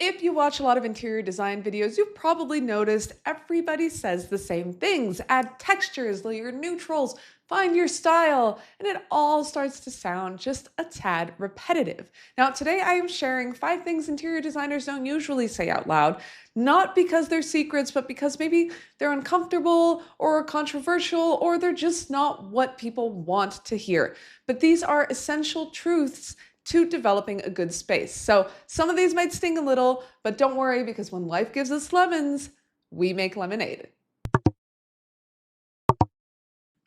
If you watch a lot of interior design videos, you've probably noticed everybody says the same things. Add textures, layer neutrals, find your style, and it all starts to sound just a tad repetitive. Now, today I am sharing 5 things interior designers don't usually say out loud, not because they're secrets, but because maybe they're uncomfortable or controversial or they're just not what people want to hear. But these are essential truths to developing a good space. So some of these might sting a little, but don't worry because when life gives us lemons, we make lemonade.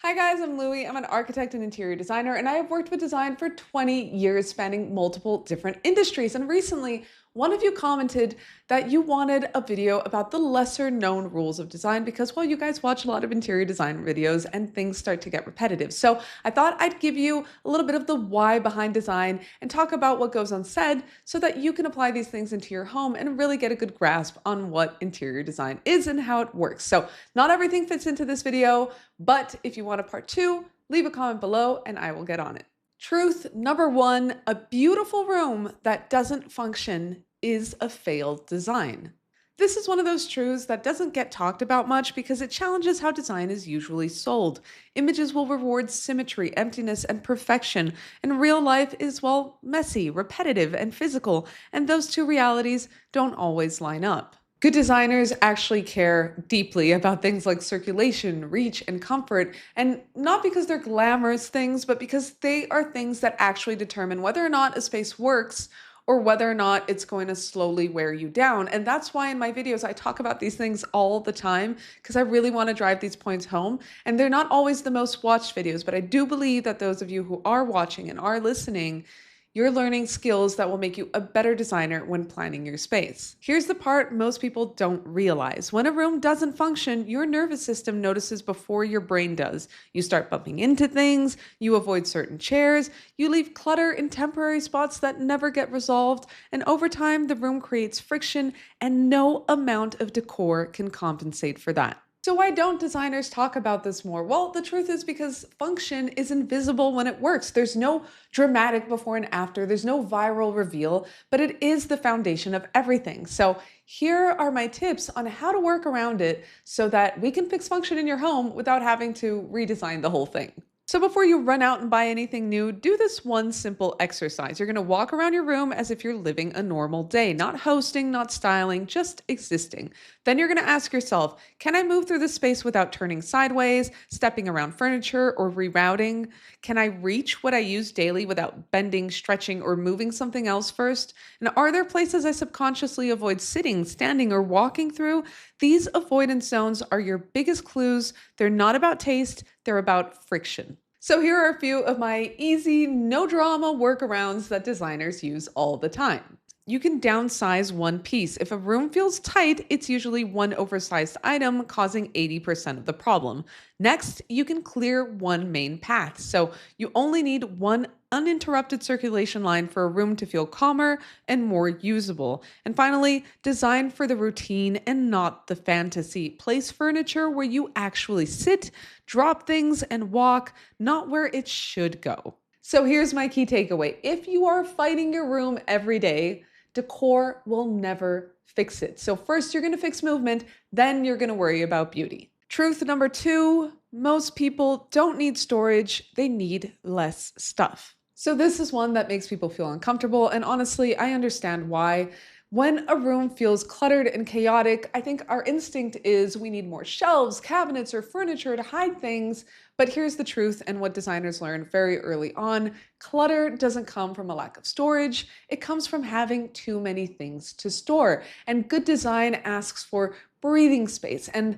Hi guys, I'm Louie. I'm an architect and interior designer, and I have worked with design for 20 years, spanning multiple different industries. And recently, one of you commented that you wanted a video about the lesser known rules of design because, well, you guys watch a lot of interior design videos and things start to get repetitive. So I thought I'd give you a little bit of the why behind design and talk about what goes unsaid so that you can apply these things into your home and really get a good grasp on what interior design is and how it works. So not everything fits into this video, but if you want a part 2, leave a comment below and I will get on it. Truth number 1, a beautiful room that doesn't function is a failed design. This is one of those truths that doesn't get talked about much because it challenges how design is usually sold. Images will reward symmetry, emptiness, and perfection, and real life is, well, messy, repetitive, and physical, and those two realities don't always line up. Good designers actually care deeply about things like circulation, reach, and comfort, and not because they're glamorous things, but because they are things that actually determine whether or not a space works or whether or not it's going to slowly wear you down. And that's why in my videos I talk about these things all the time because I really want to drive these points home. And they're not always the most watched videos, but I do believe that those of you who are watching and are listening, you're learning skills that will make you a better designer when planning your space. Here's the part most people don't realize. When a room doesn't function, your nervous system notices before your brain does. You start bumping into things, you avoid certain chairs, you leave clutter in temporary spots that never get resolved, and over time, the room creates friction, and no amount of decor can compensate for that. So why don't designers talk about this more? Well, the truth is because function is invisible when it works. There's no dramatic before and after, there's no viral reveal, but it is the foundation of everything. So here are my tips on how to work around it so that we can fix function in your home without having to redesign the whole thing. So before you run out and buy anything new, do this one simple exercise. You're going to walk around your room as if you're living a normal day, not hosting, not styling, just existing. Then you're going to ask yourself, can I move through this space without turning sideways, stepping around furniture, or rerouting? Can I reach what I use daily without bending, stretching, or moving something else first? And are there places I subconsciously avoid sitting, standing, or walking through? These avoidance zones are your biggest clues. They're not about taste, they're about friction. So here are a few of my easy, no drama workarounds that designers use all the time. You can downsize one piece. If a room feels tight, it's usually one oversized item causing 80% of the problem. Next, you can clear one main path. So you only need one uninterrupted circulation line for a room to feel calmer and more usable. And finally, design for the routine and not the fantasy. Place furniture where you actually sit, drop things, and walk, not where it should go. So here's my key takeaway. If you are fighting your room every day, decor will never fix it. So first you're going to fix movement, then you're going to worry about beauty. Truth number 2, most people don't need storage, they need less stuff. So this is one that makes people feel uncomfortable, and honestly, I understand why. When a room feels cluttered and chaotic, I think our instinct is we need more shelves, cabinets, or furniture to hide things. But here's the truth, and what designers learned very early on: clutter doesn't come from a lack of storage, it comes from having too many things to store. And good design asks for breathing space and,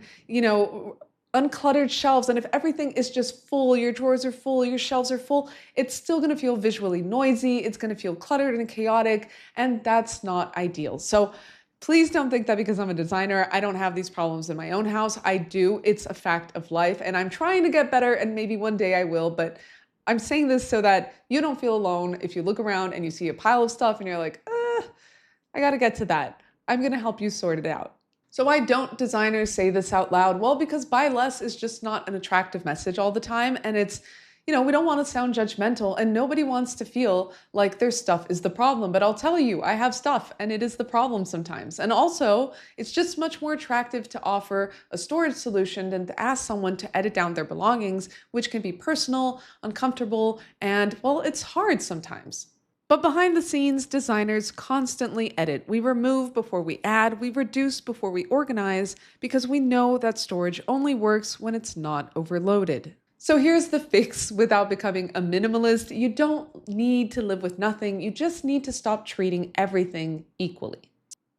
uncluttered shelves. And if everything is just full, your drawers are full, your shelves are full, it's still going to feel visually noisy, it's going to feel cluttered and chaotic, and that's not ideal. So please don't think that because I'm a designer, I don't have these problems in my own house. I do. It's a fact of life, and I'm trying to get better, and maybe one day I will, but I'm saying this so that you don't feel alone if you look around and you see a pile of stuff and you're like, I got to get to that. I'm going to help you sort it out. So why don't designers say this out loud? Well, because buy less is just not an attractive message all the time, and it's We don't want to sound judgmental, and nobody wants to feel like their stuff is the problem. But I'll tell you, I have stuff and it is the problem sometimes. And also, it's just much more attractive to offer a storage solution than to ask someone to edit down their belongings, which can be personal, uncomfortable, and well, it's hard sometimes. But behind the scenes, designers constantly edit. We remove before we add, we reduce before we organize, because we know that storage only works when it's not overloaded. So here's the fix without becoming a minimalist. You don't need to live with nothing, you just need to stop treating everything equally.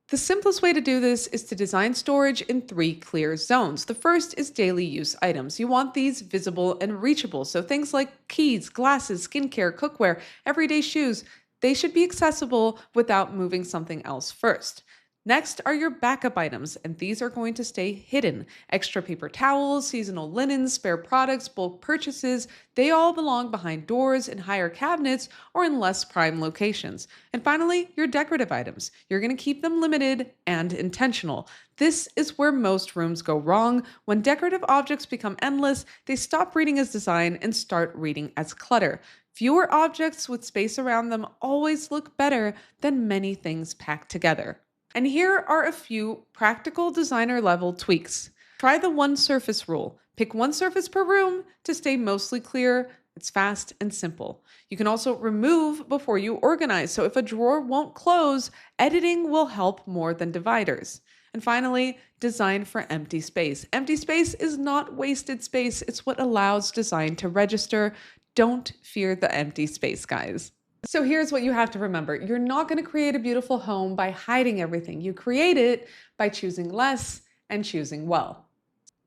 The simplest way to do this is to design storage in 3 clear zones. The first is daily use items. You want these visible and reachable. So things like keys, glasses, skincare, cookware, everyday shoes, they should be accessible without moving something else first. Next are your backup items, and these are going to stay hidden. Extra paper towels, seasonal linens, spare products, bulk purchases, they all belong behind doors, in higher cabinets, or in less prime locations. And finally, your decorative items. You're going to keep them limited and intentional. This is where most rooms go wrong. When decorative objects become endless, they stop reading as design and start reading as clutter. Fewer objects with space around them always look better than many things packed together. And here are a few practical designer level tweaks. Try the one surface rule. Pick one surface per room to stay mostly clear. It's fast and simple. You can also remove before you organize. So if a drawer won't close, editing will help more than dividers. And finally, design for empty space. Empty space is not wasted space. It's what allows design to register. Don't fear the empty space, guys. So here's what you have to remember. You're not going to create a beautiful home by hiding everything. You create it by choosing less and choosing well.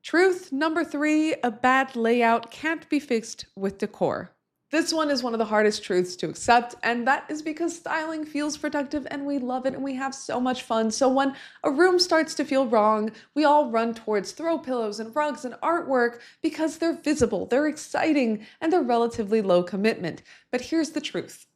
Truth number 3, a bad layout can't be fixed with decor. This one is one of the hardest truths to accept, and that is because styling feels productive and we love it and we have so much fun. So when a room starts to feel wrong, we all run towards throw pillows and rugs and artwork because they're visible, they're exciting, and they're relatively low commitment. But here's the truth.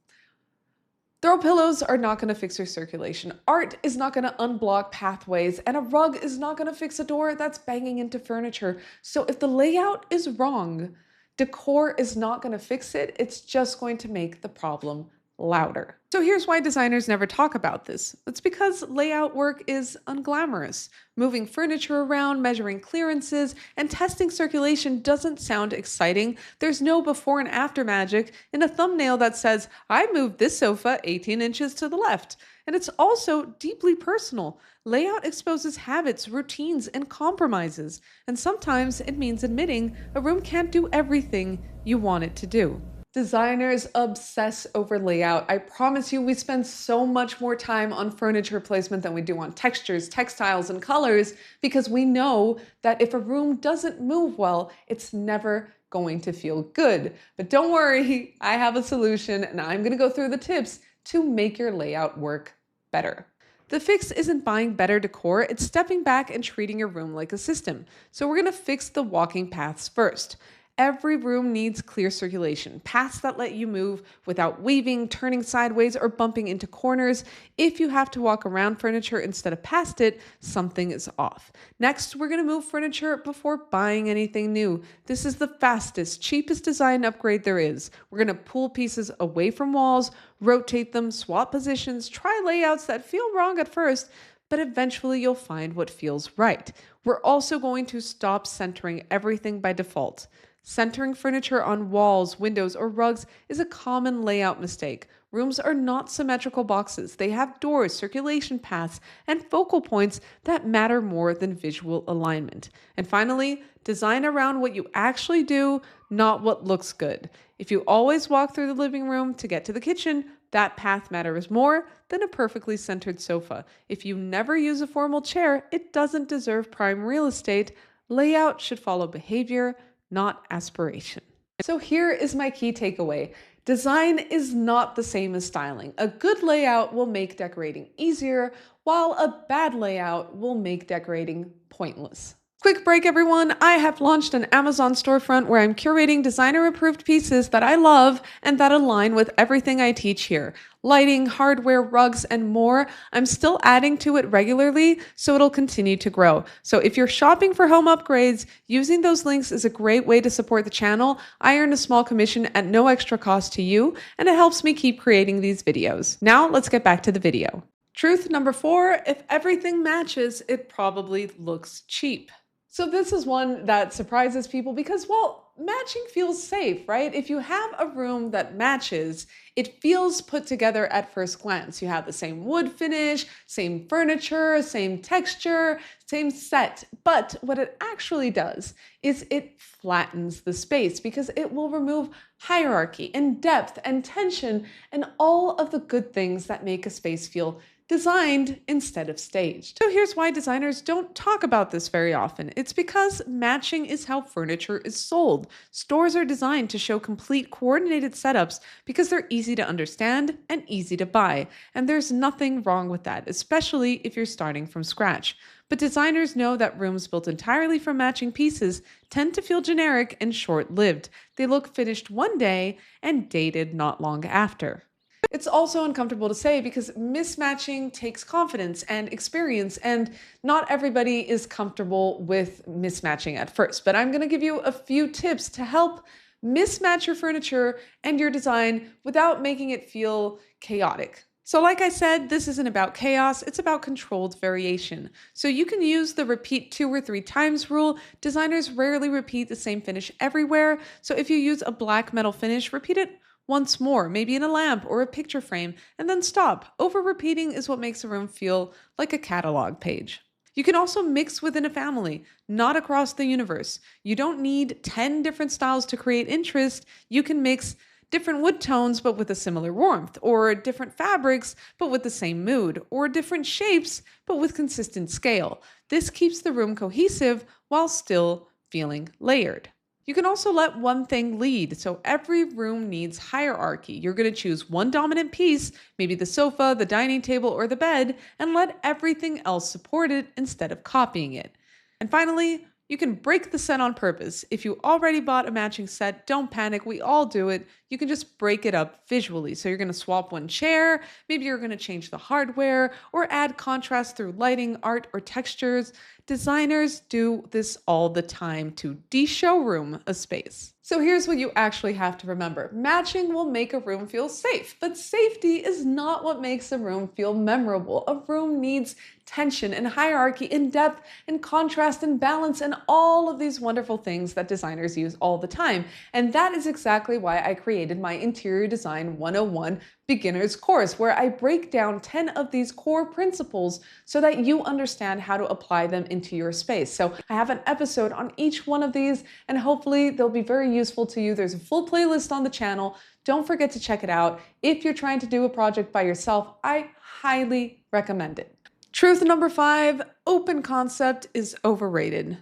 Throw pillows are not going to fix your circulation. Art is not going to unblock pathways, and a rug is not going to fix a door that's banging into furniture. So if the layout is wrong, decor is not going to fix it. It's just going to make the problem louder. So here's why designers never talk about this. It's because layout work is unglamorous. Moving furniture around, measuring clearances, and testing circulation doesn't sound exciting. There's no before and after magic in a thumbnail that says, I moved this sofa 18 inches to the left. And it's also deeply personal. Layout exposes habits, routines, and compromises. And sometimes it means admitting a room can't do everything you want it to do. Designers obsess over layout. I promise you, we spend so much more time on furniture placement than we do on textures, textiles, and colors because we know that if a room doesn't move well, it's never going to feel good. But don't worry, I have a solution and I'm going to go through the tips to make your layout work better. The fix isn't buying better decor, it's stepping back and treating your room like a system. So we're going to fix the walking paths first. Every room needs clear circulation, paths that let you move without weaving, turning sideways, or bumping into corners. If you have to walk around furniture instead of past it, something is off. Next, we're going to move furniture before buying anything new. This is the fastest, cheapest design upgrade there is. We're going to pull pieces away from walls, rotate them, swap positions, try layouts that feel wrong at first, but eventually you'll find what feels right. We're also going to stop centering everything by default. Centering furniture on walls, windows, or rugs is a common layout mistake. Rooms are not symmetrical boxes. They have doors, circulation paths, and focal points that matter more than visual alignment. And finally, design around what you actually do, not what looks good. If you always walk through the living room to get to the kitchen, that path matters more than a perfectly centered sofa. If you never use a formal chair, it doesn't deserve prime real estate. Layout should follow behavior, not aspiration. So here is my key takeaway. Design is not the same as styling. A good layout will make decorating easier, while a bad layout will make decorating pointless. Quick break, everyone. I have launched an Amazon storefront where I'm curating designer approved pieces that I love and that align with everything I teach here. Lighting, hardware, rugs, and more. I'm still adding to it regularly, so it'll continue to grow. So if you're shopping for home upgrades, using those links is a great way to support the channel. I earn a small commission at no extra cost to you, and it helps me keep creating these videos. Now let's get back to the video. Truth number 4, if everything matches, it probably looks cheap. So this is one that surprises people because, well, matching feels safe, right? If you have a room that matches, it feels put together at first glance. You have the same wood finish, same furniture, same texture, same set. But what it actually does is it flattens the space because it will remove hierarchy and depth and tension and all of the good things that make a space feel designed instead of staged. So here's why designers don't talk about this very often. It's because matching is how furniture is sold. Stores are designed to show complete coordinated setups because they're easy to understand and easy to buy. And there's nothing wrong with that, especially if you're starting from scratch. But designers know that rooms built entirely from matching pieces tend to feel generic and short-lived. They look finished one day and dated not long after. It's also uncomfortable to say because mismatching takes confidence and experience, and not everybody is comfortable with mismatching at first. But I'm going to give you a few tips to help mismatch your furniture and your design without making it feel chaotic. So like I said, this isn't about chaos, it's about controlled variation. So you can use the repeat 2 or 3 times rule. Designers rarely repeat the same finish everywhere. So if you use a black metal finish, repeat it once more, maybe in a lamp or a picture frame, and then stop. Over-repeating is what makes a room feel like a catalog page. You can also mix within a family, not across the universe. You don't need 10 different styles to create interest. You can mix different wood tones but with a similar warmth, or different fabrics but with the same mood, or different shapes but with consistent scale. This keeps the room cohesive while still feeling layered. You can also let one thing lead. So every room needs hierarchy. You're going to choose one dominant piece, maybe the sofa, the dining table, or the bed, and let everything else support it instead of copying it. And finally, you can break the set on purpose. If you already bought a matching set, don't panic. We all do it. You can just break it up visually. So you're going to swap one chair, maybe you're going to change the hardware, or add contrast through lighting, art, or textures. Designers do this all the time to de-showroom a space. So here's what you actually have to remember. Matching will make a room feel safe, but safety is not what makes a room feel memorable. A room needs tension and hierarchy and depth and contrast and balance and all of these wonderful things that designers use all the time. And that is exactly why I created my Interior Design 101 beginner's course, where I break down 10 of these core principles so that you understand how to apply them into your space. So I have an episode on each one of these, and hopefully they'll be very useful to you. There's a full playlist on the channel. Don't forget to check it out. If you're trying to do a project by yourself, I highly recommend it. Truth number 5, open concept is overrated.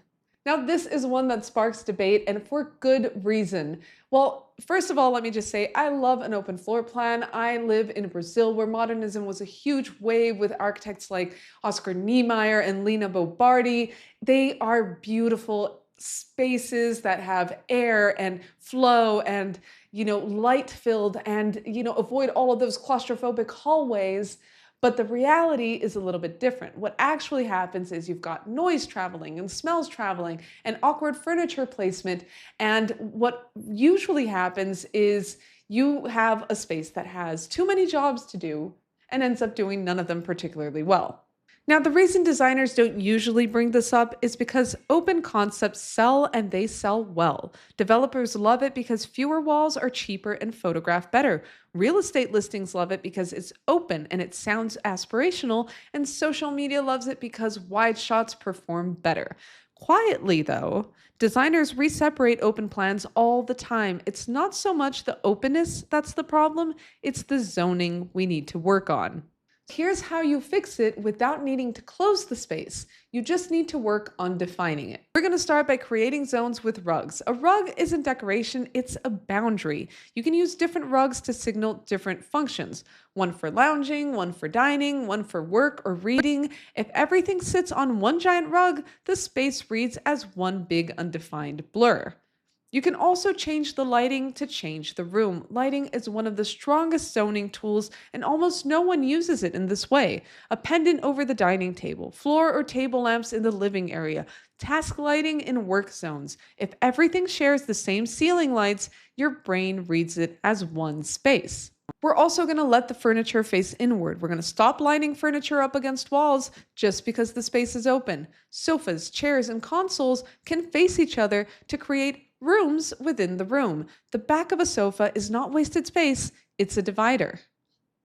Now, this is one that sparks debate, and for good reason. Well, first of all, let me just say, I love an open floor plan. I live in Brazil, where modernism was a huge wave with architects like Oscar Niemeyer and Lina Bobardi. They are beautiful spaces that have air and flow and, light filled and, avoid all of those claustrophobic hallways. But the reality is a little bit different. What actually happens is you've got noise traveling and smells traveling and awkward furniture placement. And what usually happens is you have a space that has too many jobs to do and ends up doing none of them particularly well. Now, the reason designers don't usually bring this up is because open concepts sell and they sell well. Developers love it because fewer walls are cheaper and photograph better. Real estate listings love it because it's open and it sounds aspirational, and social media loves it because wide shots perform better. Quietly, though, designers reseparate open plans all the time. It's not so much the openness that's the problem, it's the zoning we need to work on. Here's how you fix it without needing to close the space. You just need to work on defining it. We're going to start by creating zones with rugs. A rug isn't decoration, it's a boundary. You can use different rugs to signal different functions. One for lounging, one for dining, one for work or reading. If everything sits on one giant rug, the space reads as one big undefined blur. You can also change the lighting to change the room. Lighting is one of the strongest zoning tools, and almost no one uses it in this way. A pendant over the dining table, floor or table lamps in the living area, task lighting in work zones. If everything shares the same ceiling lights, your brain reads it as one space. We're also going to let the furniture face inward. We're going to stop lining furniture up against walls just because the space is open. Sofas, chairs, and consoles can face each other to create rooms within the room. The back of a sofa is not wasted space, it's a divider.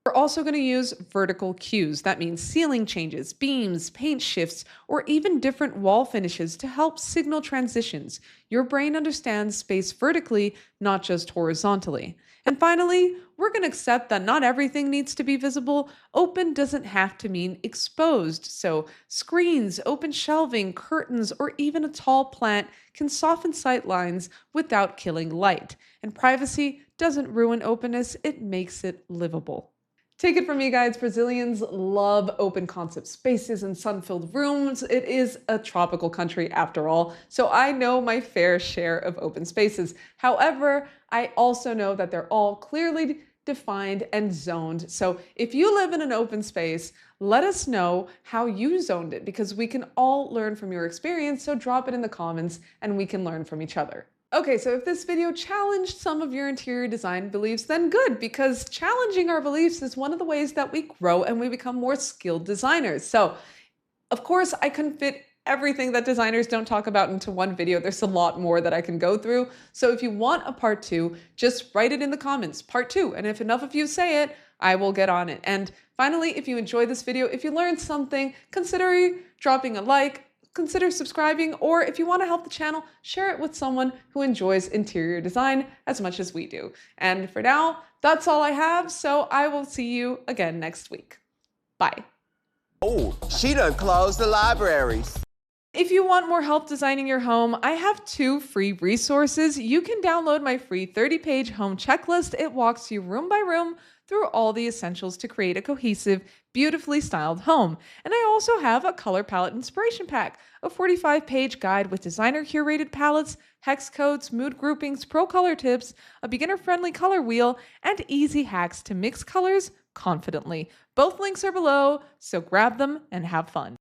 We're also going to use vertical cues. That means ceiling changes, beams, paint shifts, or even different wall finishes to help signal transitions. Your brain understands space vertically, not just horizontally. And finally, we're going to accept that not everything needs to be visible. Open doesn't have to mean exposed. So screens, open shelving, curtains, or even a tall plant can soften sight lines without killing light. And privacy doesn't ruin openness, it makes it livable. Take it from me, guys. Brazilians love open concept spaces and sun-filled rooms. It is a tropical country after all, so I know my fair share of open spaces. However, I also know that they're all clearly defined and zoned. So if you live in an open space, let us know how you zoned it because we can all learn from your experience. So drop it in the comments and we can learn from each other. Okay, so if this video challenged some of your interior design beliefs, then good, because challenging our beliefs is one of the ways that we grow and we become more skilled designers. So, of course, I couldn't fit everything that designers don't talk about into one video. There's a lot more that I can go through. So if you want a part 2, just write it in the comments, part 2. And if enough of you say it, I will get on it. And finally, if you enjoyed this video, if you learned something, consider dropping a like, consider subscribing, or if you want to help the channel, share it with someone who enjoys interior design as much as we do. And for now, that's all I have, so I will see you again next week. Bye. Oh, she done closed the libraries. If you want more help designing your home, I have 2 free resources. You can download my free 30-page home checklist. It walks you room by room through all the essentials to create a cohesive, beautifully styled home. And I also have a color palette inspiration pack, a 45-page guide with designer-curated palettes, hex codes, mood groupings, pro color tips, a beginner-friendly color wheel, and easy hacks to mix colors confidently. Both links are below, so grab them and have fun.